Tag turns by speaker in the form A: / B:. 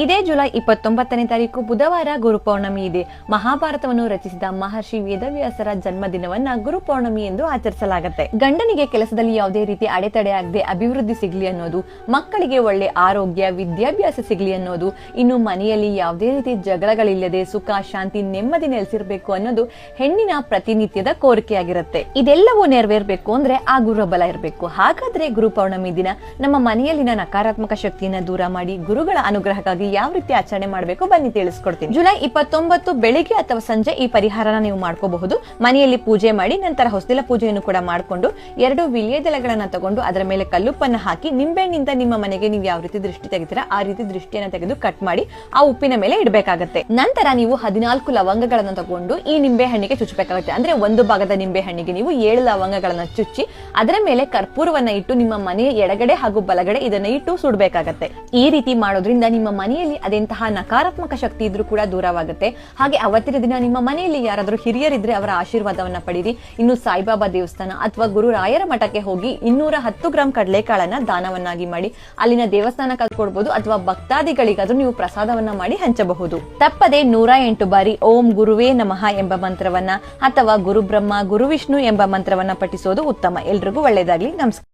A: ಇದೇ ಜುಲೈ 29ನೇ ತಾರೀಕು ಬುಧವಾರ ಗುರು ಪೌರ್ಣಮಿ ಇದೆ. ಮಹಾಭಾರತವನ್ನು ರಚಿಸಿದ ಮಹರ್ಷಿ ವೇದವ್ಯಾಸರ ಜನ್ಮದಿನವನ್ನ ಗುರು ಪೌರ್ಣಮಿ ಎಂದು ಆಚರಿಸಲಾಗುತ್ತೆ. ಗಂಡನಿಗೆ ಕೆಲಸದಲ್ಲಿ ಯಾವುದೇ ರೀತಿ ಅಡೆತಡೆ ಆಗದೆ ಅಭಿವೃದ್ಧಿ ಸಿಗ್ಲಿ ಅನ್ನೋದು, ಮಕ್ಕಳಿಗೆ ಒಳ್ಳೆ ಆರೋಗ್ಯ ವಿದ್ಯಾಭ್ಯಾಸ ಸಿಗ್ಲಿ ಅನ್ನೋದು, ಇನ್ನು ಮನೆಯಲ್ಲಿ ಯಾವುದೇ ರೀತಿ ಜಗಳಗಳಿಲ್ಲದೆ ಸುಖ ಶಾಂತಿ ನೆಮ್ಮದಿ ನೆಲೆಸಿರ್ಬೇಕು ಅನ್ನೋದು ಹೆಣ್ಣಿನ ಪ್ರತಿನಿತ್ಯದ ಕೋರಿಕೆಯಾಗಿರುತ್ತೆ. ಇದೆಲ್ಲವೂ ನೆರವೇರ್ಬೇಕು ಅಂದ್ರೆ ಆ ಗುರುಬಲ ಇರಬೇಕು. ಹಾಗಾದ್ರೆ ಗುರು ಪೌರ್ಣಮಿ ದಿನ ನಮ್ಮ ಮನೆಯಲ್ಲಿನ ನಕಾರಾತ್ಮಕ ಶಕ್ತಿಯನ್ನ ದೂರ ಮಾಡಿ ಗುರುಗಳ ಅನುಗ್ರಹಕ್ಕಾಗಿ ಯಾವ ರೀತಿ ಆಚರಣೆ ಮಾಡಬೇಕು ಬನ್ನಿ ತಿಳಿಸ್ಕೊಡ್ತೀನಿ. ಜುಲೈ 29 ಬೆಳಿಗ್ಗೆ ಅಥವಾ ಸಂಜೆ ಈ ಪರಿಹಾರನ ನೀವು ಮಾಡ್ಕೋಬಹುದು. ಮನೆಯಲ್ಲಿ ಪೂಜೆ ಮಾಡಿ ನಂತರ ಹೊಸದಿಲ ಪೂಜೆಯನ್ನು ಕೂಡ ಮಾಡಿಕೊಂಡು 2 ವಿಳ್ಯದೆಲೆಗಳನ್ನ ತಗೊಂಡು ಅದರ ಮೇಲೆ ಕಲ್ಲುಪ್ಪನ್ನ ಹಾಕಿ ನಿಂಬೆಹಣ್ಣಿಂದ ನಿಮ್ಮ ಮನೆಗೆ ನೀವು ಯಾವ ರೀತಿ ದೃಷ್ಟಿ ತೆಗಿತೀರಾ ಆ ರೀತಿ ದೃಷ್ಟಿಯನ್ನ ತೆಗೆದು ಕಟ್ ಮಾಡಿ ಆ ಉಪ್ಪಿನ ಮೇಲೆ ಇಡಬೇಕಾಗತ್ತೆ. ನಂತರ ನೀವು 14 ಲವಂಗಗಳನ್ನ ತಗೊಂಡು ಈ ನಿಂಬೆ ಹಣ್ಣಿಗೆ ಚುಚ್ಚಬೇಕಾಗುತ್ತೆ. ಅಂದ್ರೆ ಒಂದು ಭಾಗದ ನಿಂಬೆ ಹಣ್ಣಿಗೆ ನೀವು 7 ಲವಂಗಗಳನ್ನ ಚುಚ್ಚಿ ಅದರ ಮೇಲೆ ಕರ್ಪೂರವನ್ನ ಇಟ್ಟು ನಿಮ್ಮ ಮನೆಯ ಎಡಗಡೆ ಹಾಗೂ ಬಲಗಡೆ ಇದನ್ನ ಇಟ್ಟು ಸುಡಬೇಕಾಗತ್ತೆ. ಈ ರೀತಿ ಮಾಡೋದ್ರಿಂದ ನಿಮ್ಮ ಮನೆಯಲ್ಲಿ ಅದೆಂತಹ ನಕಾರಾತ್ಮಕ ಶಕ್ತಿ ಇದ್ರೂ ಕೂಡ ದೂರವಾಗುತ್ತೆ. ಹಾಗೆ ಅವತ್ತಿನ ದಿನ ನಿಮ್ಮ ಮನೆಯಲ್ಲಿ ಯಾರಾದ್ರೂ ಹಿರಿಯರಿದ್ರೆ ಅವರ ಆಶೀರ್ವಾದವನ್ನ ಪಡೀರಿ. ಇನ್ನು ಸಾಯಿಬಾಬಾ ದೇವಸ್ಥಾನ ಅಥವಾ ಗುರು ರಾಯರ ಮಠಕ್ಕೆ ಹೋಗಿ 210 ಗ್ರಾಂ ಕಡಲೆಕಾಳನ್ನ ದಾನವನ್ನಾಗಿ ಮಾಡಿ ಅಲ್ಲಿನ ದೇವಸ್ಥಾನಕ್ಕೆ ಕೊಡಬಹುದು ಅಥವಾ ಭಕ್ತಾದಿಗಳಿಗಾದ್ರೂ ನೀವು ಪ್ರಸಾದವನ್ನ ಮಾಡಿ ಹಂಚಬಹುದು. ತಪ್ಪದೆ 108 ಬಾರಿ ಓಂ ಗುರುವೇ ನಮಃ ಎಂಬ ಮಂತ್ರವನ್ನ ಅಥವಾ ಗುರು ಬ್ರಹ್ಮ ಗುರು ವಿಷ್ಣು ಎಂಬ ಮಂತ್ರವನ್ನ ಪಠಿಸೋದು ಉತ್ತಮ. ಎಲ್ರಿಗೂ ಒಳ್ಳೆಯದಾಗ್ಲಿ. ನಮಸ್ಕಾರ.